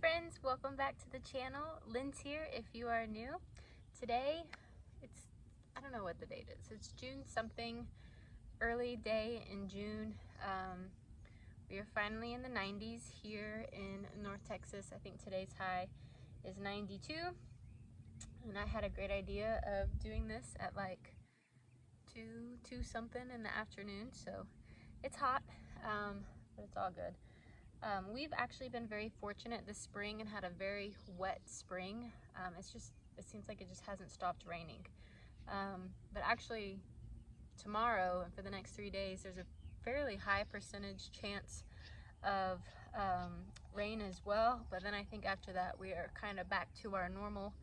friends, welcome back to the channel. Lynn's here if you are new. Today, I don't know what the date is. It's June something, early day in June. We are finally in the 90s here in North Texas. I think today's high is 92. And I had a great idea of doing this at like 2 something in the afternoon. So it's hot, but it's all good. We've actually been very fortunate this spring and had a very wet spring. It seems like it just hasn't stopped raining. But actually tomorrow and for the next 3 days, there's a fairly high percentage chance of rain as well. But then I think after that, we are kind of back to our normal.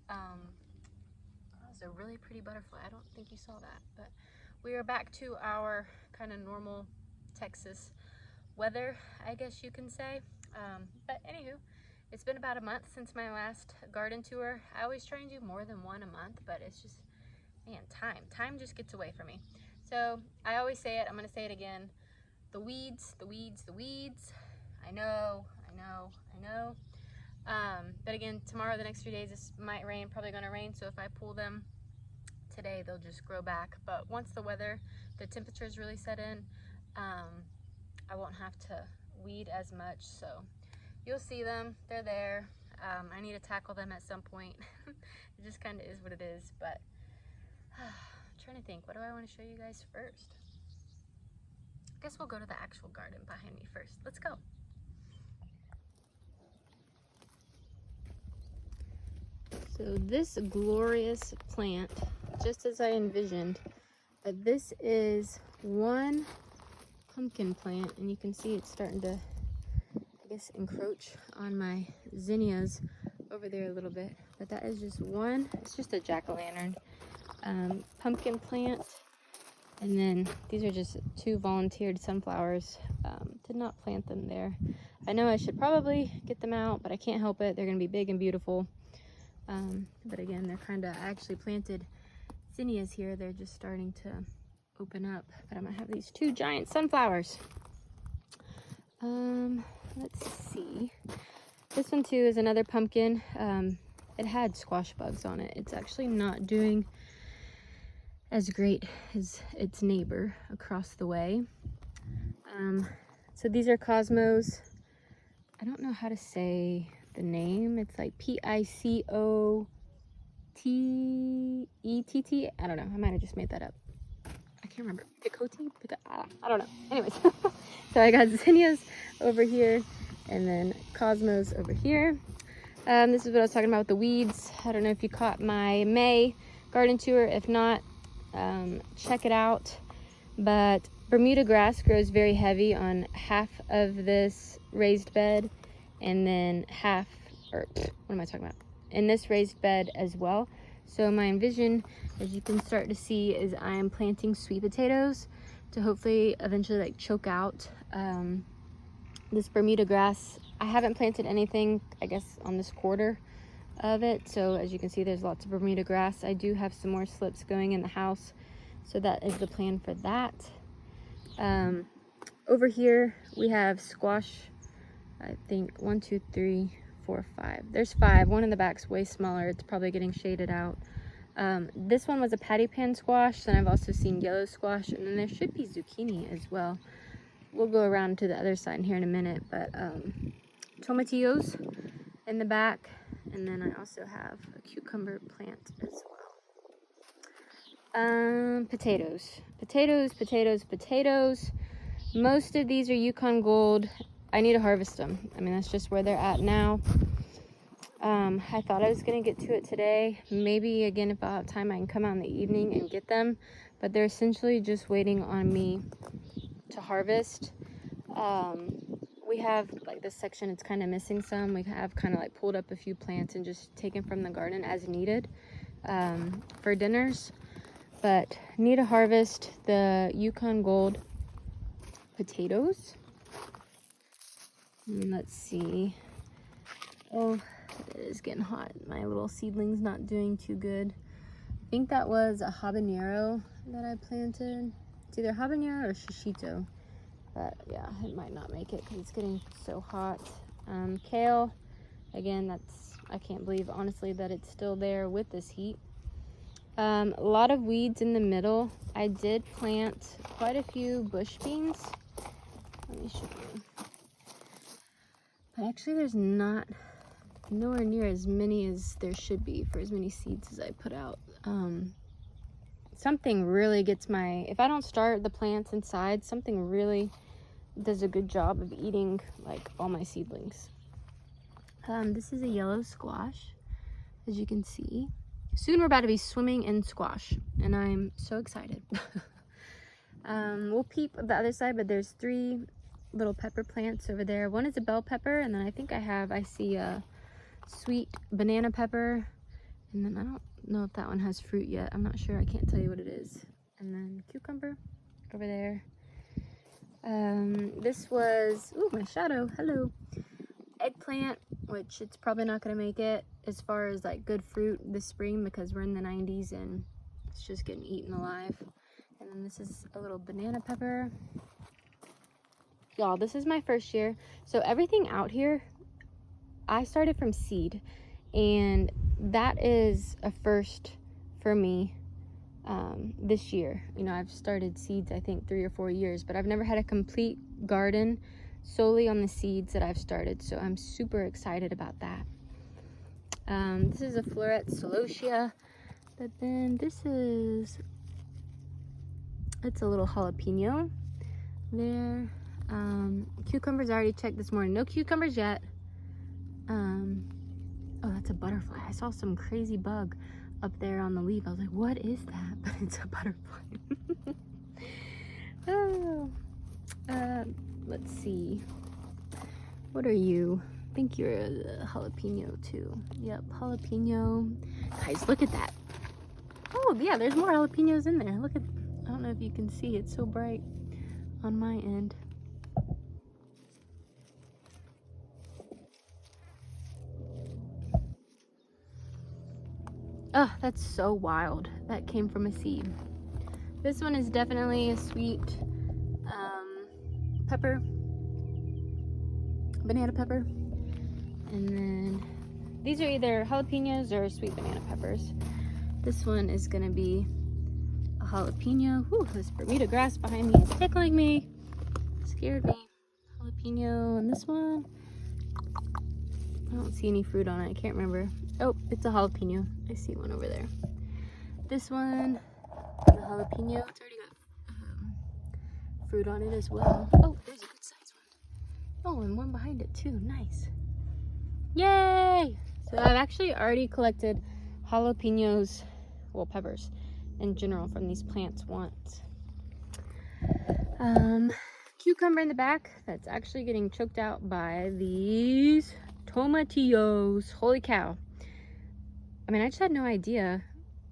That was a really pretty butterfly. I don't think you saw that, but we are back to our kind of normal Texas weather, I guess you can say. But anywho, it's been about a month since my last garden tour. I always try and do more than one a month, but it's just, man, time just gets away from me. So I always say it, I'm gonna say it again. The weeds. I know. But again, tomorrow, the next few days, this might rain, probably gonna rain. So if I pull them today, they'll just grow back. But once the temperatures really set in, I won't have to weed as much, so you'll see them. They're there. I need to tackle them at some point. It just kind of is what it is, but I'm trying to think, what do I want to show you guys first? I guess we'll go to the actual garden behind me first. Let's go. So this glorious plant, just as I envisioned, this is one pumpkin plant, and you can see it's starting to, I guess, encroach on my zinnias over there a little bit. But that is just one. It's just a jack-o'-lantern pumpkin plant, and then these are just 2 volunteered sunflowers. Did not plant them there. I know I should probably get them out, but I can't help it. They're gonna be big and beautiful. But again, they're kind of, I actually planted zinnias here. They're just starting to open up, but I'm gonna have these 2 giant sunflowers. Let's see, this one too is another pumpkin. It had squash bugs on it. It's actually not doing as great as its neighbor across the way. So these are Cosmos. I don't know how to say the name. It's like Picotett. I don't know, I might have just made that up. I can't remember. Picotee? I don't know. Anyways, so I got zinnias over here and then Cosmos over here. This is what I was talking about with the weeds. I don't know if you caught my May garden tour. If not, check it out. But Bermuda grass grows very heavy on half of this raised bed, and then what am I talking about? In this raised bed as well. So my envision, as you can start to see, is I am planting sweet potatoes to hopefully eventually like choke out this Bermuda grass. I haven't planted anything, I guess, on this quarter of it. So as you can see, there's lots of Bermuda grass. I do have some more slips going in the house, so that is the plan for that. Over here we have squash. I think 1, 2, 3, 4, 5. There's 5. One in the back's way smaller. It's probably getting shaded out. This one was a patty pan squash, and I've also seen yellow squash, and then there should be zucchini as well. We'll go around to the other side here in a minute, but tomatillos in the back, and then I also have a cucumber plant as well. Potatoes. Most of these are Yukon Gold. I need to harvest them. I mean, that's just where they're at now. I thought I was gonna get to it today. Maybe again, if I'll have time, I can come out in the evening and get them, but they're essentially just waiting on me to harvest. We have like this section, it's kind of missing some. We have kind of like pulled up a few plants and just taken from the garden as needed for dinners, but need to harvest the Yukon Gold potatoes. Let's see. Oh, it is getting hot. My little seedling's not doing too good. I think that was a habanero that I planted. It's either habanero or shishito. But yeah, it might not make it because it's getting so hot. Kale, Again, I can't believe honestly that it's still there with this heat. A lot of weeds in the middle. I did plant quite a few bush beans. Let me show you. But actually there's nowhere near as many as there should be for as many seeds as I put out. Something really gets if I don't start the plants inside, something really does a good job of eating like all my seedlings. This is a yellow squash, as you can see. Soon we're about to be swimming in squash, and I'm so excited. We'll peep the other side, but there's 3 little pepper plants over there. One is a bell pepper, and then I see a sweet banana pepper, and then I don't know if that one has fruit yet. I'm not sure. I can't tell you what it is. And then cucumber over there. This was, ooh, my shadow, hello. Eggplant, which it's probably not going to make it as far as like good fruit this spring because we're in the 90s and it's just getting eaten alive. And then this is a little banana pepper. Y'all, this is my first year. So everything out here, I started from seed, and that is a first for me this year. You know, I've started seeds I think 3 or 4 years, but I've never had a complete garden solely on the seeds that I've started, so I'm super excited about that. This is a floret celosia, but then it's a little jalapeno there. Cucumbers I already checked this morning. No cucumbers yet. Oh, that's a butterfly. I saw some crazy bug up there on the leaf. I was like, what is that? But it's a butterfly. Oh, let's see. What are you? I think you're a jalapeno too. Yep, jalapeno. Guys, look at that. Oh, yeah, there's more jalapenos in there. Look at, I don't know if you can see. It's so bright on my end. Oh, that's so wild. That came from a seed. This one is definitely a sweet pepper, banana pepper. And then these are either jalapenos or sweet banana peppers. This one is gonna be a jalapeno. Whew, this Bermuda grass behind me is tickling me. Scared me. Jalapeno, and this one, I don't see any fruit on it. I can't remember. Oh, it's a jalapeno. I see one over there. This one, the jalapeno. It's already got fruit on it as well. Oh, there's a good size one. Oh, and one behind it too. Nice. Yay! So I've actually already collected jalapenos, well, peppers in general from these plants once. Cucumber in the back that's actually getting choked out by these tomatillos. Holy cow. I mean, I just had no idea.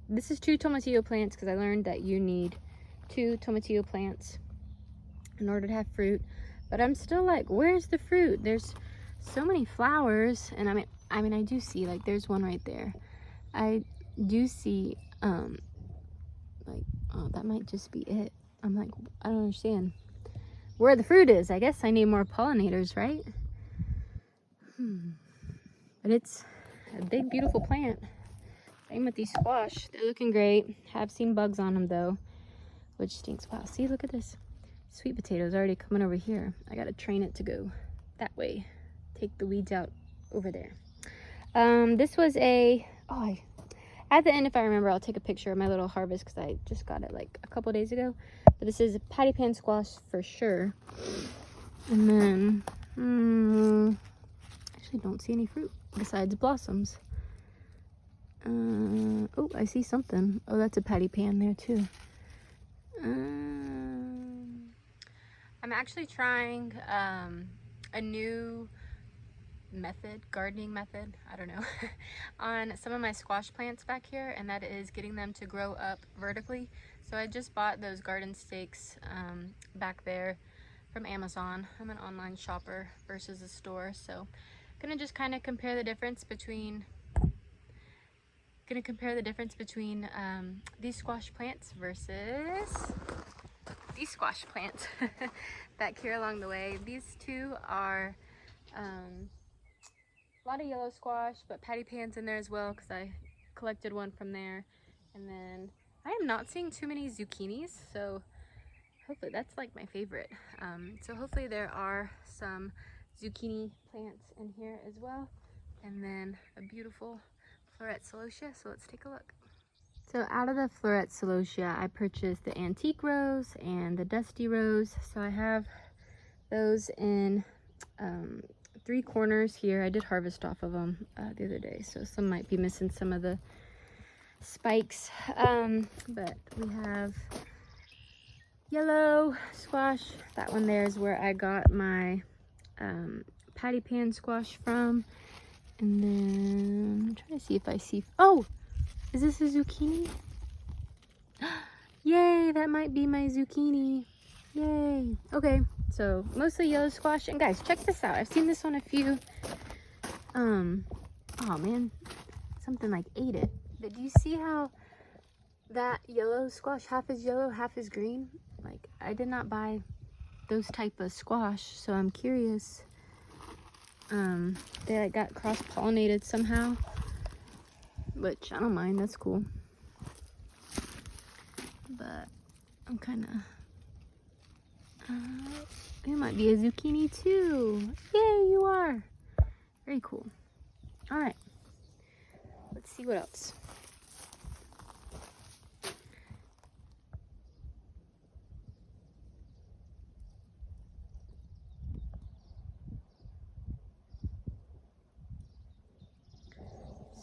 This is 2 tomatillo plants because I learned that you need 2 tomatillo plants in order to have fruit. But I'm still like, where's the fruit? There's so many flowers, and I mean I do see, like, there's one right there. I do see like, oh, that might just be it. I'm like, I don't understand where the fruit is. I guess I need more pollinators, right? But it's a big beautiful plant. Same with these squash. They're looking great. Have seen bugs on them though, which stinks. Wow, see, look at this. Sweet potatoes already coming over here. I gotta train it to go that way. Take the weeds out over there. This was at the end, if I remember, I'll take a picture of my little harvest because I just got it like a couple days ago. But this is a patty pan squash for sure. And then, actually don't see any fruit besides blossoms. Oh, I see something. Oh, that's a patty pan there too. I'm actually trying a new gardening method, I don't know, on some of my squash plants back here, and that is getting them to grow up vertically. So I just bought those garden stakes back there from Amazon. I'm an online shopper versus a store, so I'm gonna just kind of compare the difference between these squash plants versus these squash plants back here along the way. These two are a lot of yellow squash, but patty pans in there as well because I collected one from there. And then I am not seeing too many zucchinis, so hopefully that's like my favorite. So hopefully there are some zucchini plants in here as well. And then a beautiful floret celosia, so let's take a look. So out of the floret celosia, I purchased the antique rose and the dusty rose. So I have those in 3 corners here. I did harvest off of them the other day, so some might be missing some of the spikes. But we have yellow squash. That one there is where I got my patty pan squash from. And then I'm trying to see if I see, oh, is this a zucchini? Yay, that might be my zucchini. Yay. Okay, so mostly yellow squash. And guys, check this out. I've seen this on a few. Oh man, something like ate it. But do you see how that yellow squash, half is yellow, half is green? Like, I did not buy those type of squash, so I'm curious. They like got cross-pollinated somehow, which I don't mind, that's cool. But I'm kind of, there might be a zucchini too. Yay, you are. Very cool. All right, let's see what else.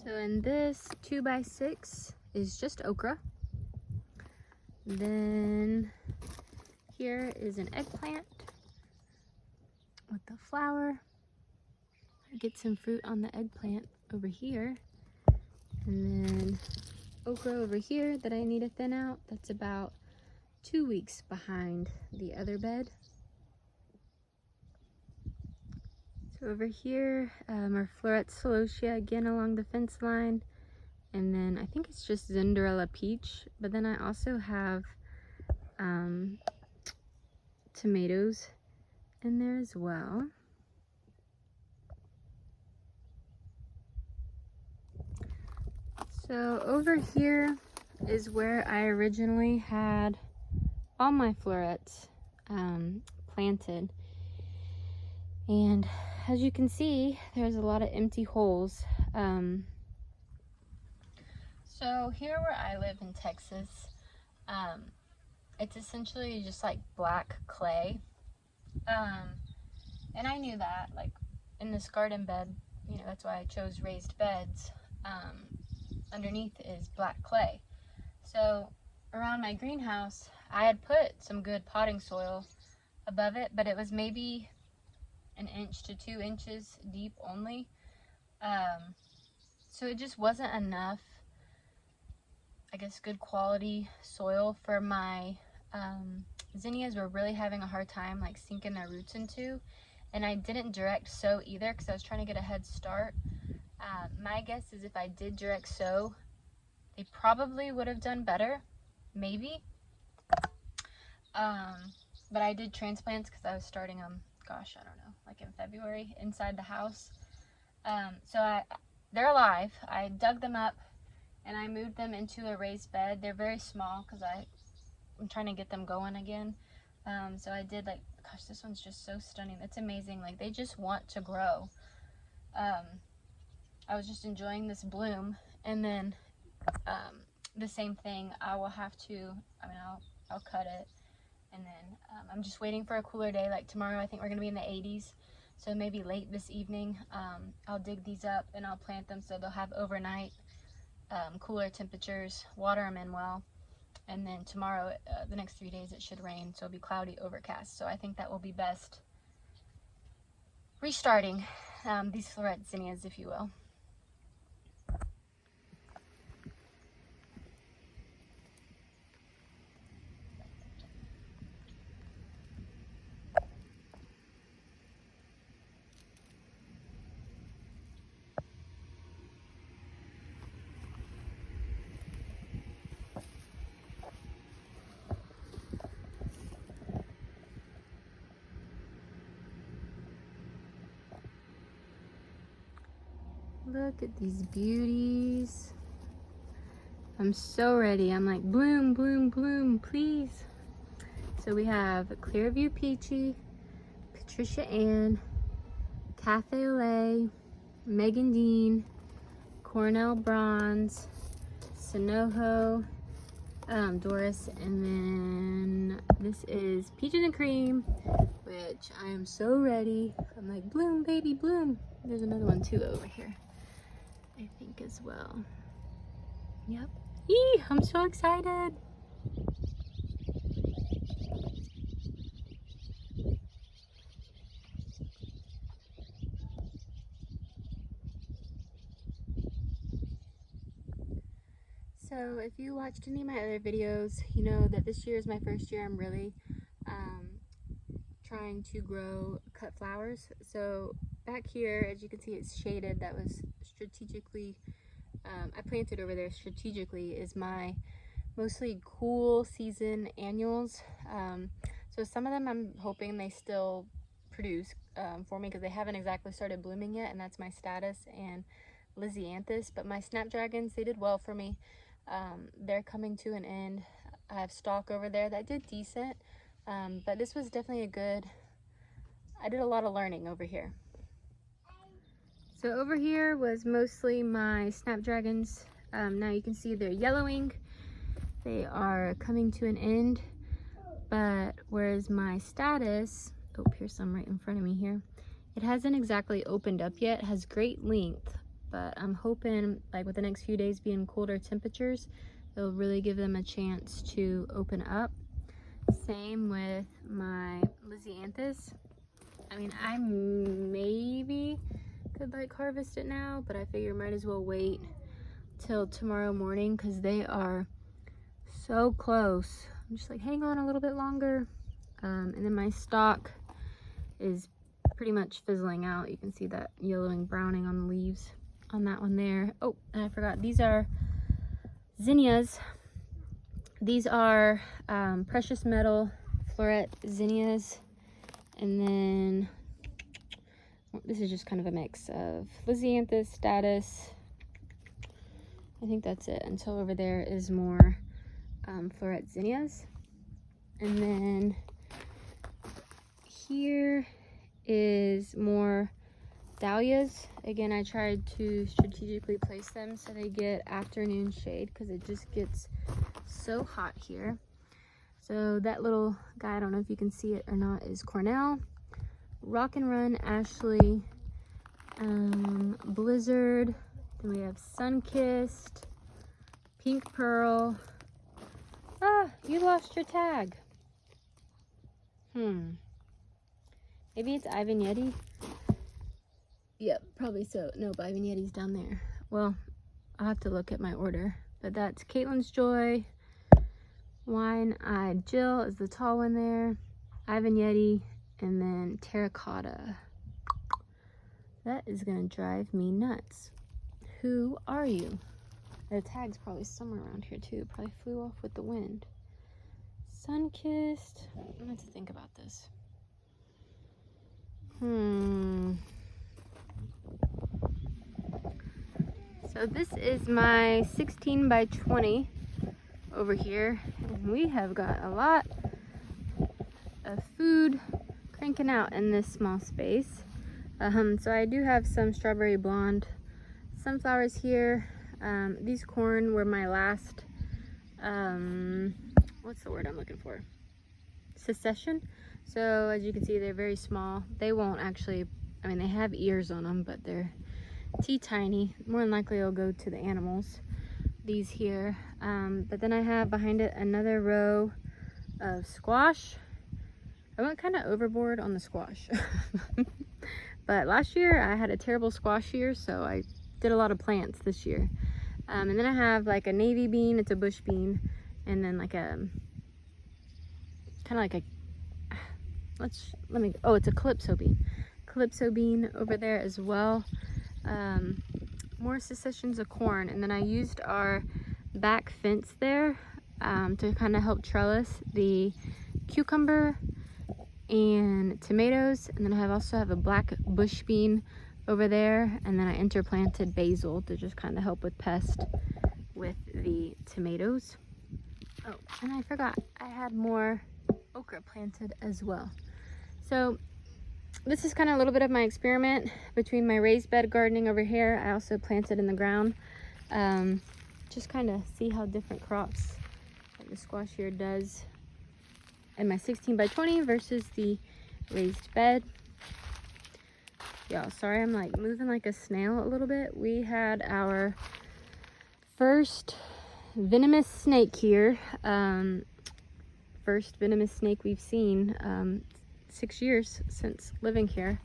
So in this 2x6 is just okra. Then here is an eggplant with the flower. I get some fruit on the eggplant over here. And then okra over here that I need to thin out. That's about 2 weeks behind the other bed. So over here are floret celosia again along the fence line. And then I think it's just Zinderella peach. But then I also have tomatoes in there as well. So over here is where I originally had all my florets planted. And as you can see, there's a lot of empty holes. So here where I live in Texas, it's essentially just like black clay. And I knew that, like in this garden bed, you know, that's why I chose raised beds. Underneath is black clay. So around my greenhouse, I had put some good potting soil above it, but it was maybe 1 inch to 2 inches deep only. So it just wasn't enough, I guess, good quality soil for my zinnias were really having a hard time like sinking their roots into. And I didn't direct sow either because I was trying to get a head start. My guess is if I did direct sow, they probably would have done better, maybe. But I did transplants because I was starting them, gosh, I don't know, like in February inside the house. So they're alive. I dug them up and I moved them into a raised bed. They're very small because I'm trying to get them going again. So I did, like, gosh, this one's just so stunning. It's amazing. Like, they just want to grow. I was just enjoying this bloom. And then the same thing, I will have to, I mean, I'll cut it. And then I'm just waiting for a cooler day. Like tomorrow, I think we're going to be in the 80s. So maybe late this evening, I'll dig these up and I'll plant them so they'll have overnight cooler temperatures, water them in well. And then tomorrow, the next 3 days, it should rain. So it'll be cloudy, overcast. So I think that will be best restarting these floret zinnias, if you will. Look at these beauties. I'm so ready. I'm like, bloom, bloom, bloom, please. So we have Clearview Peachy, Patricia Ann, Cafe Lay, Megan Dean, Cornell Bronze, Sonoho, Doris, and then this is Peaches and Cream, which I am so ready. I'm like, bloom, baby, bloom. There's another one too over here, I think, as well. Yep. Eee, I'm so excited. So if you watched any of my other videos, you know that this year is my first year I'm really trying to grow cut flowers. So back here, as you can see, it's shaded. That was strategically, I planted over there strategically, is my mostly cool season annuals. So some of them I'm hoping they still produce for me because they haven't exactly started blooming yet, and that's my Status and Lysianthus. But my Snapdragons, they did well for me. They're coming to an end. I have stock over there that did decent, but this was definitely a good, I did a lot of learning over here. So over here was mostly my Snapdragons. Now you can see they're yellowing. They are coming to an end, but whereas my Status, oh, here's some right in front of me here, it hasn't exactly opened up yet. It has great length, but I'm hoping like with the next few days being colder temperatures, it'll really give them a chance to open up. Same with my Lysianthus. I mean, I maybe could like harvest it now, but I figure might as well wait till tomorrow morning because they are so close. I'm just like, hang on a little bit longer. And then my stalk is pretty much fizzling out. You can see that yellowing browning on the leaves on that one there. Oh, and I forgot, these are zinnias. These are precious metal floret zinnias. And then this is just kind of a mix of Lysianthus, Status. I think that's it until over there is more floret zinnias. And then here is more dahlias. Again, I tried to strategically place them so they get afternoon shade because it just gets so hot here. So that little guy, I don't know if you can see it or not, is Cornell, Rock and Run, Ashley, Blizzard. Then we have Sunkissed, Pink Pearl. Ah, you lost your tag. Maybe it's Ivan Yeti. Yep, probably so. No, but Ivan Yeti's down there. Well, I'll have to look at my order. But that's Caitlin's Joy. Wine-Eyed Jill is the tall one there. Ivan Yeti, and then Terracotta. That is gonna drive me nuts. Who are you? Their tag's probably somewhere around here too. Probably flew off with the wind. Sunkissed. I'm gonna have to think about this. So this is my 16 by 20 over here. And we have got a lot of food cranking out in this small space. So I do have some strawberry blonde sunflowers here. These corn were my last, what's the word I'm looking for? Succession. So as you can see, they're very small. They won't actually, I mean, they have ears on them, but they're tiny. More than likely it'll go to the animals, these here. But then I have behind it another row of squash. I went kind of overboard on the squash. But last year I had a terrible squash year, so I did a lot of plants this year. And then I have like a navy bean, it's a bush bean, and then like a kind of like a, oh, it's a calypso bean over there as well. More successions of corn, and then I used our back fence there to kind of help trellis the cucumber and tomatoes. And then I also have a black bush bean over there, and then I interplanted basil to just kind of help with pest with the tomatoes. Oh, and I forgot, I had more okra planted as well. So this is kind of a little bit of my experiment between my raised bed gardening over here. I also planted in the ground. Just kind of see how different crops like the squash here does in my 16 by 20 versus the raised bed. Y'all, sorry I'm like moving like a snail a little bit. We had our first venomous snake here. First venomous snake we've seen 6 years since living here.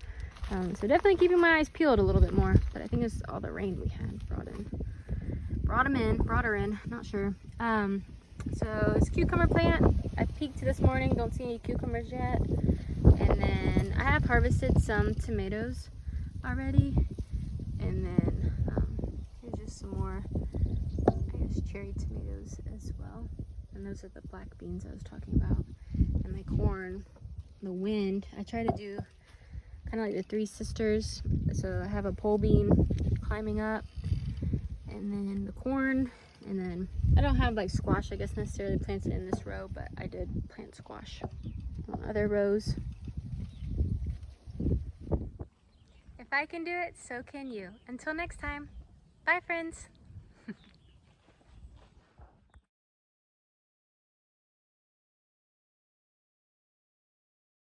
So definitely keeping my eyes peeled a little bit more, but I think it's all the rain we had brought her in, not sure. So this cucumber plant, I peeked this morning, don't see any cucumbers yet. And then I have harvested some tomatoes already. And then here's just some more, I guess, cherry tomatoes as well. And those are the black beans I was talking about. And my corn, the wind, I try to do kind of like the Three Sisters. So I have a pole bean climbing up, and then the corn, and then I don't have like squash, I guess, necessarily planted in this row, but I did plant squash on other rows. If I can do it, so can you. Until next time, bye friends.